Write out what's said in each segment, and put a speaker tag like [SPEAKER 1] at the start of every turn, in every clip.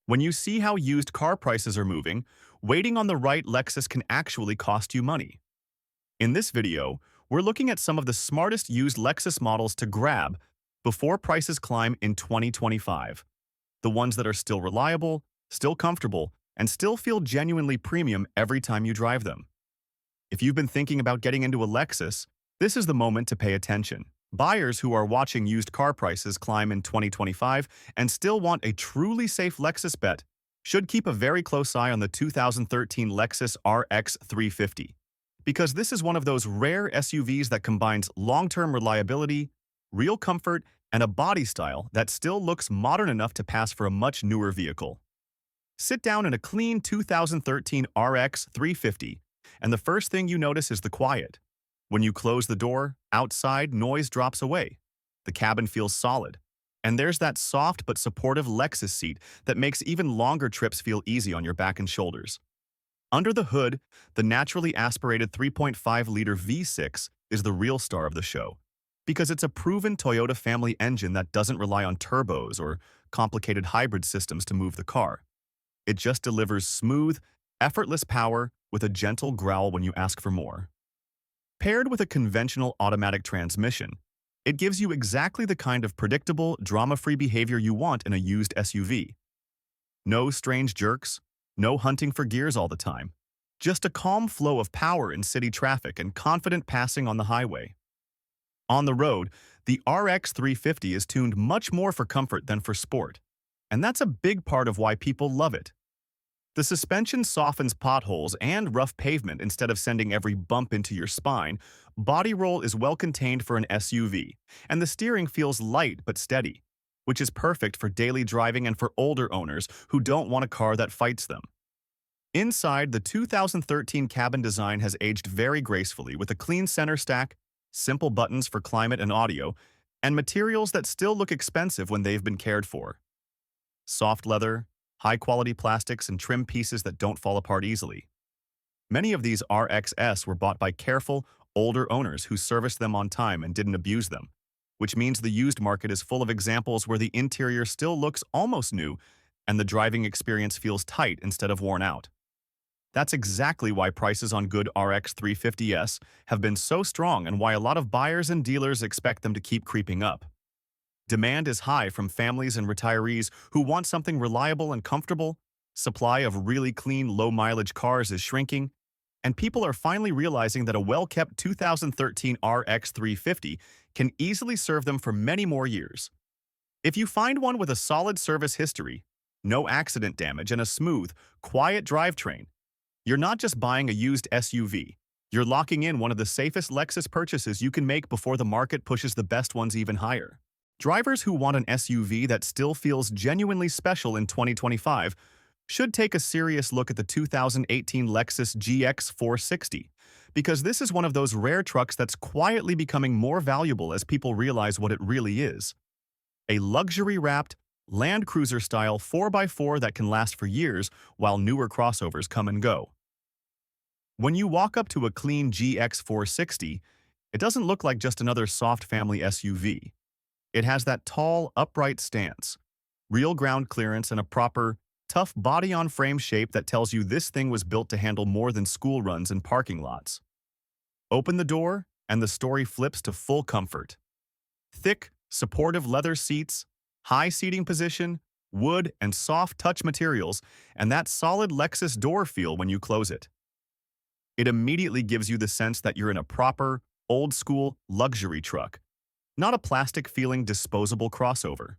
[SPEAKER 1] When you see how used car prices are moving, waiting on the right Lexus can actually cost you money. In this video, we're looking at some of the smartest used Lexus models to grab before prices climb in 2025. The ones that are still reliable, still comfortable, and still feel genuinely premium every time you drive them. If you've been thinking about getting into a Lexus, this is the moment to pay attention. Buyers who are watching used car prices climb in 2025 and still want a truly safe Lexus bet should keep a very close eye on the 2013 Lexus RX 350, because this is one of those rare SUVs that combines long-term reliability, real comfort, and a body style that still looks modern enough to pass for a much newer vehicle. Sit down in a clean 2013 RX 350, and the first thing you notice is the quiet. When you close the door, outside noise drops away. The cabin feels solid. And there's that soft but supportive Lexus seat that makes even longer trips feel easy on your back and shoulders. Under the hood, the naturally aspirated 3.5-liter V6 is the real star of the show, because it's a proven Toyota family engine that doesn't rely on turbos or complicated hybrid systems to move the car. It just delivers smooth, effortless power with a gentle growl when you ask for more. Paired with a conventional automatic transmission, it gives you exactly the kind of predictable, drama-free behavior you want in a used SUV. No strange jerks, no hunting for gears all the time, just a calm flow of power in city traffic and confident passing on the highway. On the road, the RX 350 is tuned much more for comfort than for sport, and that's a big part of why people love it. The suspension softens potholes and rough pavement instead of sending every bump into your spine. Body roll is well contained for an SUV, and the steering feels light but steady, which is perfect for daily driving and for older owners who don't want a car that fights them. Inside, the 2013 cabin design has aged very gracefully with a clean center stack, simple buttons for climate and audio, and materials that still look expensive when they've been cared for. Soft leather, high-quality plastics, and trim pieces that don't fall apart easily. Many of these RXs were bought by careful, older owners who serviced them on time and didn't abuse them, which means the used market is full of examples where the interior still looks almost new and the driving experience feels tight instead of worn out. That's exactly why prices on good RX 350s have been so strong and why a lot of buyers and dealers expect them to keep creeping up. Demand is high from families and retirees who want something reliable and comfortable. Supply of really clean, low-mileage cars is shrinking, and people are finally realizing that a well-kept 2013 RX 350 can easily serve them for many more years. If you find one with a solid service history, no accident damage, and a smooth, quiet drivetrain, you're not just buying a used SUV. You're locking in one of the safest Lexus purchases you can make before the market pushes the best ones even higher. Drivers who want an SUV that still feels genuinely special in 2025 should take a serious look at the 2018 Lexus GX 460, because this is one of those rare trucks that's quietly becoming more valuable as people realize what it really is. A luxury-wrapped, Land Cruiser-style 4x4 that can last for years while newer crossovers come and go. When you walk up to a clean GX 460, it doesn't look like just another soft family SUV. It has that tall, upright stance, real ground clearance, and a proper, tough body-on-frame shape that tells you this thing was built to handle more than school runs and parking lots. Open the door, and the story flips to full comfort. Thick, supportive leather seats, high seating position, wood and soft touch materials, and that solid Lexus door feel when you close it. It immediately gives you the sense that you're in a proper, old-school luxury truck, not a plastic-feeling disposable crossover.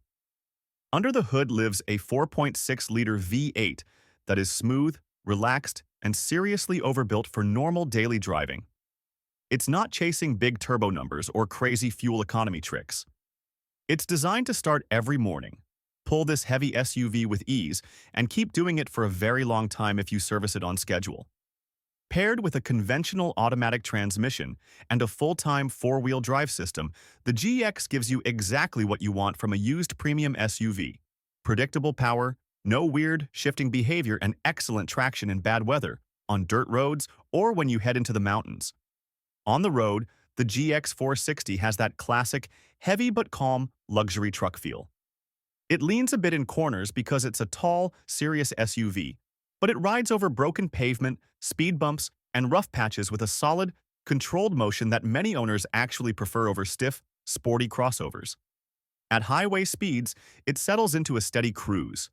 [SPEAKER 1] Under the hood lives a 4.6-liter V8 that is smooth, relaxed, and seriously overbuilt for normal daily driving. It's not chasing big turbo numbers or crazy fuel economy tricks. It's designed to start every morning, pull this heavy SUV with ease, and keep doing it for a very long time if you service it on schedule. Paired with a conventional automatic transmission and a full-time four-wheel drive system, the GX gives you exactly what you want from a used premium SUV. Predictable power, no weird, shifting behavior, and excellent traction in bad weather, on dirt roads or when you head into the mountains. On the road, the GX 460 has that classic, heavy but calm, luxury truck feel. It leans a bit in corners because it's a tall, serious SUV, but it rides over broken pavement, speed bumps, and rough patches with a solid, controlled motion that many owners actually prefer over stiff, sporty crossovers. At highway speeds, it settles into a steady cruise.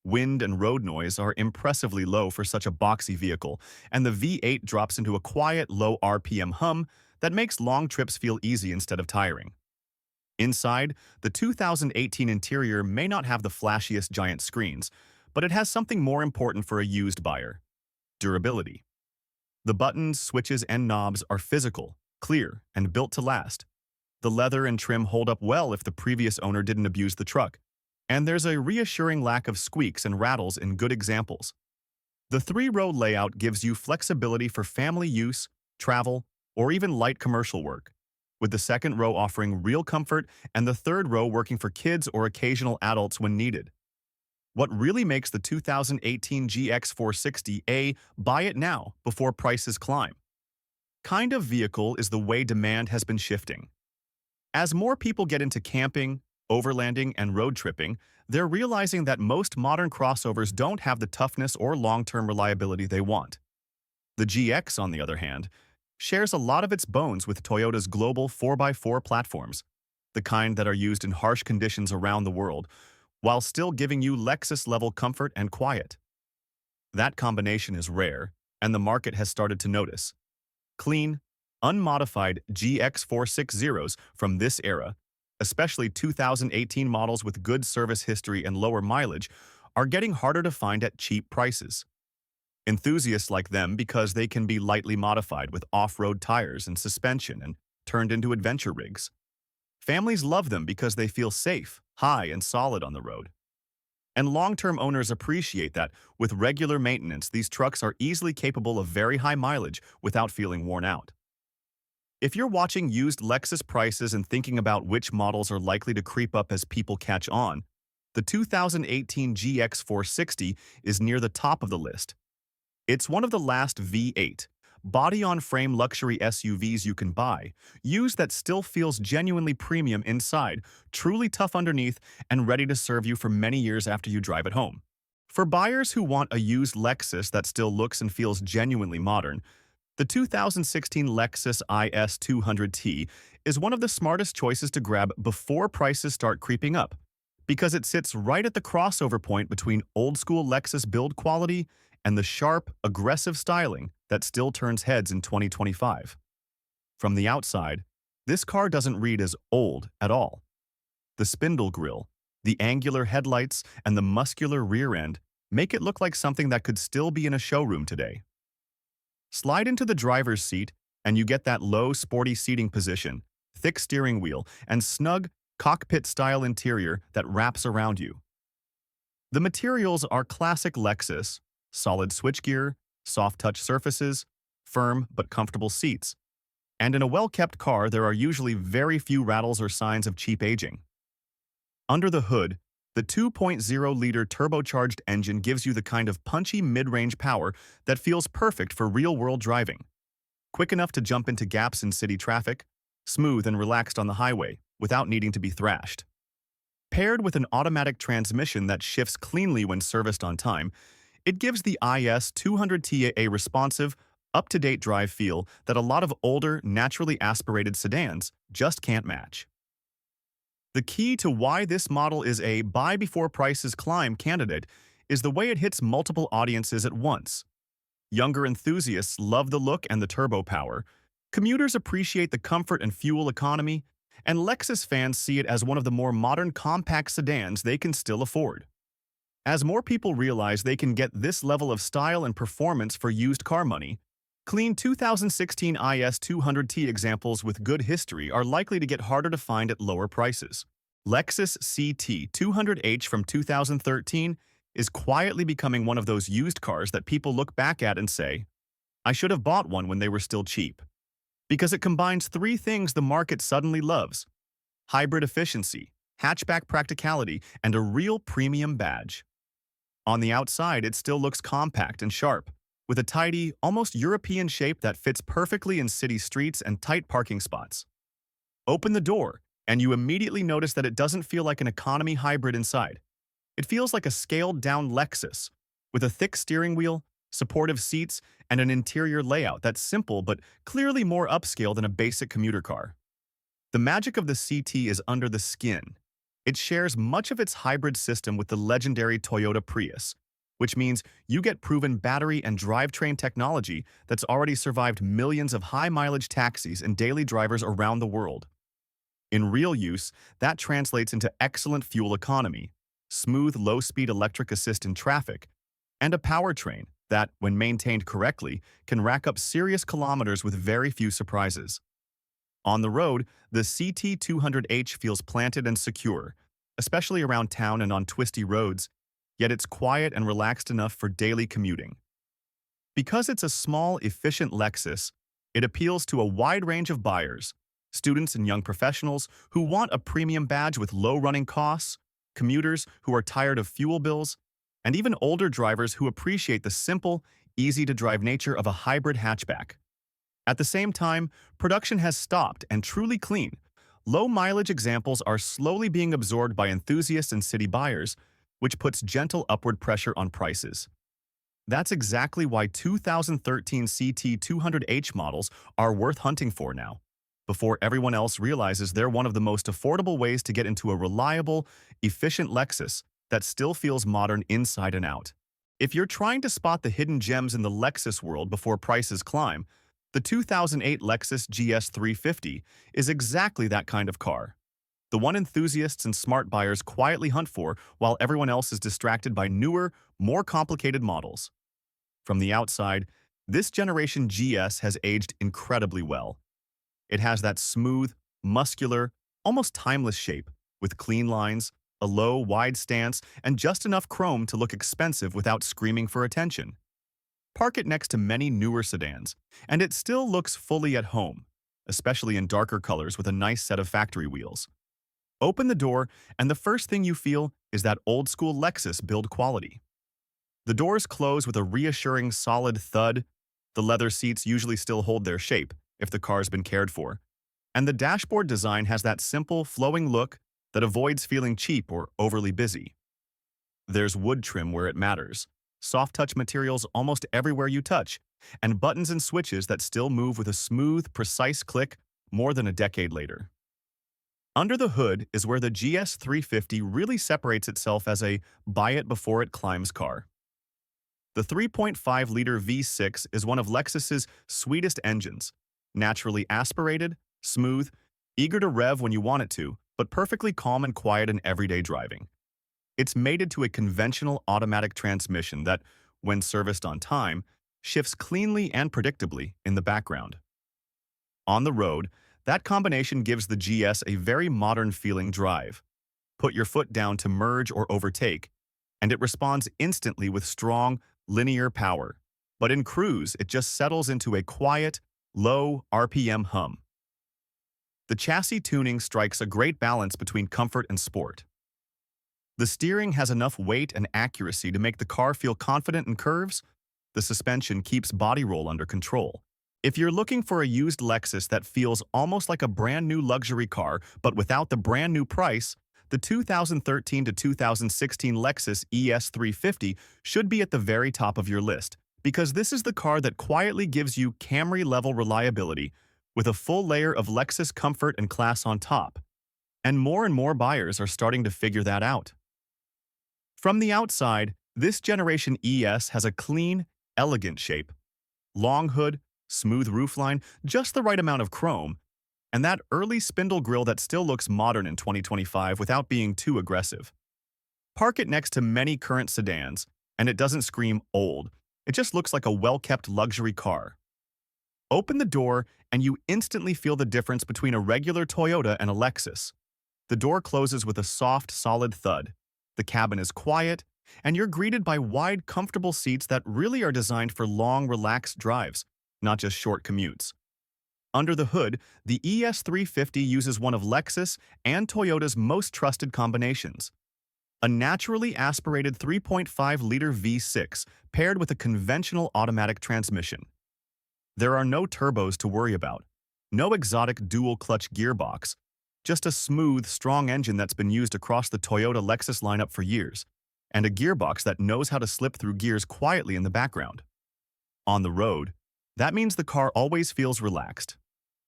[SPEAKER 1] Wind and road noise are impressively low for such a boxy vehicle, and the V8 drops into a quiet, low RPM hum that makes long trips feel easy instead of tiring. Inside, the 2018 interior may not have the flashiest giant screens, but it has something more important for a used buyer: durability. The buttons, switches, and knobs are physical, clear, and built to last. The leather and trim hold up well if the previous owner didn't abuse the truck, and there's a reassuring lack of squeaks and rattles in good examples. The three-row layout gives you flexibility for family use, travel, or even light commercial work, with the second row offering real comfort and the third row working for kids or occasional adults when needed. What really makes the 2018 GX 460 a buy it now before prices climb kind of vehicle is the way demand has been shifting. As more people get into camping, overlanding, and road tripping, they're realizing that most modern crossovers don't have the toughness or long-term reliability they want. The GX, on the other hand, shares a lot of its bones with Toyota's global 4x4 platforms, the kind that are used in harsh conditions around the world, while still giving you Lexus-level comfort and quiet. That combination is rare, and the market has started to notice. Clean, unmodified GX 460s from this era, especially 2018 models with good service history and lower mileage, are getting harder to find at cheap prices. Enthusiasts like them because they can be lightly modified with off-road tires and suspension and turned into adventure rigs. Families love them because they feel safe, high, and solid on the road. And long-term owners appreciate that with regular maintenance, these trucks are easily capable of very high mileage without feeling worn out. If you're watching used Lexus prices and thinking about which models are likely to creep up as people catch on, the 2018 GX 460 is near the top of the list. It's one of the last V8, body-on-frame luxury SUVs you can buy, used that still feels genuinely premium inside, truly tough underneath, and ready to serve you for many years after you drive it home. For buyers who want a used Lexus that still looks and feels genuinely modern, the 2016 Lexus IS 200T is one of the smartest choices to grab before prices start creeping up, because it sits right at the crossover point between old-school Lexus build quality and the sharp, aggressive styling that still turns heads in 2025. From the outside, this car doesn't read as old at all. The spindle grille, the angular headlights, and the muscular rear end make it look like something that could still be in a showroom today. Slide into the driver's seat, and you get that low, sporty seating position, thick steering wheel, and snug, cockpit-style interior that wraps around you. The materials are classic Lexus: solid switchgear, soft-touch surfaces, firm but comfortable seats. And in a well-kept car, there are usually very few rattles or signs of cheap aging. Under the hood, the 2.0-liter turbocharged engine gives you the kind of punchy mid-range power that feels perfect for real-world driving. Quick enough to jump into gaps in city traffic, smooth and relaxed on the highway without needing to be thrashed. Paired with an automatic transmission that shifts cleanly when serviced on time, it gives the IS 200T a responsive, up-to-date drive feel that a lot of older, naturally aspirated sedans just can't match. The key to why this model is a buy-before-prices-climb candidate is the way it hits multiple audiences at once. Younger enthusiasts love the look and the turbo power, commuters appreciate the comfort and fuel economy, and Lexus fans see it as one of the more modern compact sedans they can still afford. As more people realize they can get this level of style and performance for used car money, clean 2016 IS 200T examples with good history are likely to get harder to find at lower prices. Lexus CT 200H from 2013 is quietly becoming one of those used cars that people look back at and say, "I should have bought one when they were still cheap." Because it combines three things the market suddenly loves: hybrid efficiency, hatchback practicality, and a real premium badge. On the outside, it still looks compact and sharp, with a tidy, almost European shape that fits perfectly in city streets and tight parking spots. Open the door, And you immediately notice that it doesn't feel like an economy hybrid inside. It feels like a scaled-down Lexus, with a thick steering wheel, supportive seats, and an interior layout that's simple but clearly more upscale than a basic commuter car. The magic of the CT is under the skin. It shares much of its hybrid system with the legendary Toyota Prius, which means you get proven battery and drivetrain technology that's already survived millions of high-mileage taxis and daily drivers around the world. In real use, that translates into excellent fuel economy, smooth low-speed electric assist in traffic, and a powertrain that, when maintained correctly, can rack up serious kilometers with very few surprises. On the road, the CT200H feels planted and secure, especially around town and on twisty roads, yet it's quiet and relaxed enough for daily commuting. Because it's a small, efficient Lexus, it appeals to a wide range of buyers, students and young professionals who want a premium badge with low running costs, commuters who are tired of fuel bills, and even older drivers who appreciate the simple, easy-to-drive nature of a hybrid hatchback. At the same time, production has stopped and truly clean. Low-mileage examples are slowly being absorbed by enthusiasts and city buyers, which puts gentle upward pressure on prices. That's exactly why 2013 CT200H models are worth hunting for now, before everyone else realizes they're one of the most affordable ways to get into a reliable, efficient Lexus that still feels modern inside and out. If you're trying to spot the hidden gems in the Lexus world before prices climb, the 2008 Lexus GS 350 is exactly that kind of car. The one enthusiasts and smart buyers quietly hunt for while everyone else is distracted by newer, more complicated models. From the outside, this generation GS has aged incredibly well. It has that smooth, muscular, almost timeless shape, with clean lines, a low, wide stance, and just enough chrome to look expensive without screaming for attention. Park it next to many newer sedans, and it still looks fully at home, especially in darker colors with a nice set of factory wheels. Open the door, and the first thing you feel is that old-school Lexus build quality. The doors close with a reassuring solid thud. The leather seats usually still hold their shape if the car's been cared for. And the dashboard design has that simple, flowing look that avoids feeling cheap or overly busy. There's wood trim where it matters, soft-touch materials almost everywhere you touch, and buttons and switches that still move with a smooth, precise click more than a decade later. Under the hood is where the GS 350 really separates itself as a buy-it-before-it-climbs car. The 3.5-liter V6 is one of Lexus's sweetest engines, naturally aspirated, smooth, eager to rev when you want it to, but perfectly calm and quiet in everyday driving. It's mated to a conventional automatic transmission that, when serviced on time, shifts cleanly and predictably in the background. On the road, that combination gives the GS a very modern-feeling drive. Put your foot down to merge or overtake, and it responds instantly with strong, linear power. But in cruise, it just settles into a quiet, low RPM hum. The chassis tuning strikes a great balance between comfort and sport. The steering has enough weight and accuracy to make the car feel confident in curves. The suspension keeps body roll under control. If you're looking for a used Lexus that feels almost like a brand new luxury car but without the brand new price, the 2013 to 2016 Lexus ES 350 should be at the very top of your list, because this is the car that quietly gives you Camry-level reliability with a full layer of Lexus comfort and class on top. And more buyers are starting to figure that out. From the outside, this generation ES has a clean, elegant shape. Long hood, smooth roofline, just the right amount of chrome, and that early spindle grille that still looks modern in 2025 without being too aggressive. Park it next to many current sedans, and it doesn't scream old. It just looks like a well-kept luxury car. Open the door, and you instantly feel the difference between a regular Toyota and a Lexus. The door closes with a soft, solid thud. The cabin is quiet, and you're greeted by wide, comfortable seats that really are designed for long, relaxed drives, not just short commutes. Under the hood, the ES 350 uses one of Lexus and Toyota's most trusted combinations. A naturally aspirated 3.5-liter V6 paired with a conventional automatic transmission. There are no turbos to worry about, no exotic dual-clutch gearbox, Just a smooth, strong engine that's been used across the Toyota Lexus lineup for years, and a gearbox that knows how to slip through gears quietly in the background. On the road, that means the car always feels relaxed.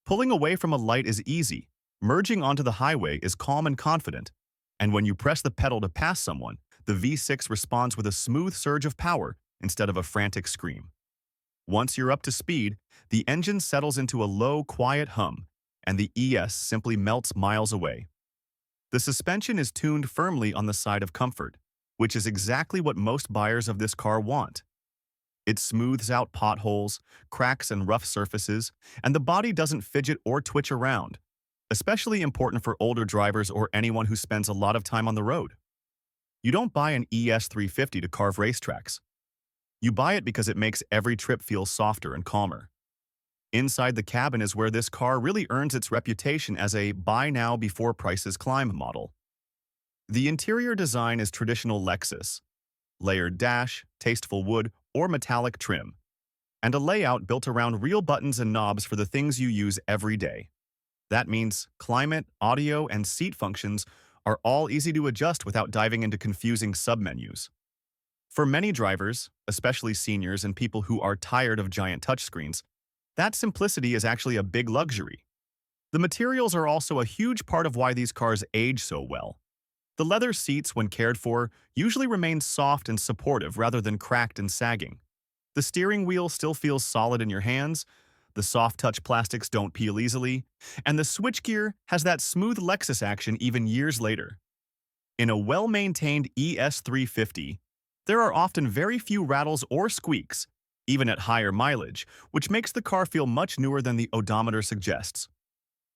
[SPEAKER 1] Pulling away from a light is easy, merging onto the highway is calm and confident, and when you press the pedal to pass someone, the V6 responds with a smooth surge of power instead of a frantic scream. Once you're up to speed, the engine settles into a low, quiet hum, and the ES simply melts miles away. The suspension is tuned firmly on the side of comfort, which is exactly what most buyers of this car want. It smooths out potholes, cracks, and rough surfaces, and the body doesn't fidget or twitch around, especially important for older drivers or anyone who spends a lot of time on the road. You don't buy an ES 350 to carve racetracks. You buy it because it makes every trip feel softer and calmer. Inside the cabin is where this car really earns its reputation as a buy now before prices climb model. The interior design is traditional Lexus, layered dash, tasteful wood, or metallic trim, and a layout built around real buttons and knobs for the things you use every day. That means climate, audio, and seat functions are all easy to adjust without diving into confusing submenus. For many drivers, especially seniors and people who are tired of giant touchscreens, that simplicity is actually a big luxury. The materials are also a huge part of why these cars age so well. The leather seats, when cared for, usually remain soft and supportive rather than cracked and sagging. The steering wheel still feels solid in your hands, the soft-touch plastics don't peel easily, and the switchgear has that smooth Lexus action even years later. In a well-maintained ES 350, there are often very few rattles or squeaks, even at higher mileage, which makes the car feel much newer than the odometer suggests.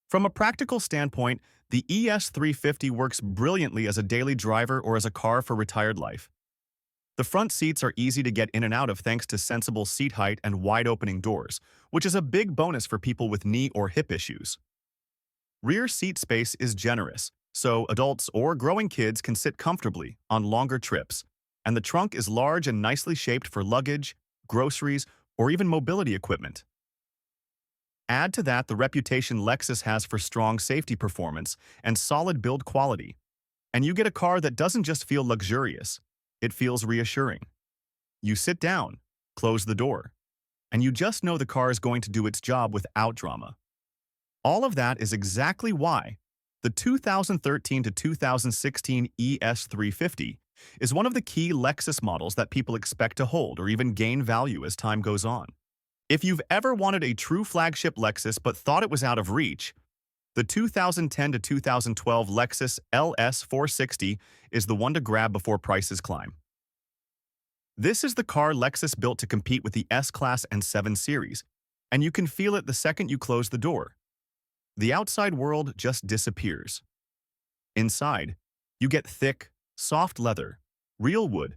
[SPEAKER 1] From a practical standpoint, the ES 350 works brilliantly as a daily driver or as a car for retired life. The front seats are easy to get in and out of thanks to sensible seat height and wide-opening doors, which is a big bonus for people with knee or hip issues. Rear seat space is generous, so adults or growing kids can sit comfortably on longer trips, and the trunk is large and nicely shaped for luggage, groceries, or even mobility equipment. Add to that the reputation Lexus has for strong safety performance and solid build quality, and you get a car that doesn't just feel luxurious, it feels reassuring. You sit down, close the door, and you just know the car is going to do its job without drama. All of that is exactly why the 2013 to 2016 ES 350 is one of the key Lexus models that people expect to hold or even gain value as time goes on. If you've ever wanted a true flagship Lexus but thought it was out of reach, the 2010 to 2012 Lexus LS 460 is the one to grab before prices climb. This is the car Lexus built to compete with the S-Class and 7 Series, and you can feel it the second you close the door. The outside world just disappears. Inside, you get thick, soft leather, real wood,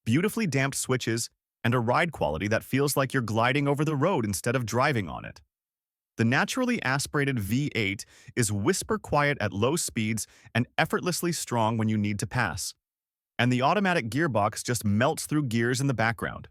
[SPEAKER 1] beautifully damped switches, and a ride quality that feels like you're gliding over the road instead of driving on it. The naturally aspirated V8 is whisper quiet at low speeds and effortlessly strong when you need to pass. And the automatic gearbox just melts through gears in the background.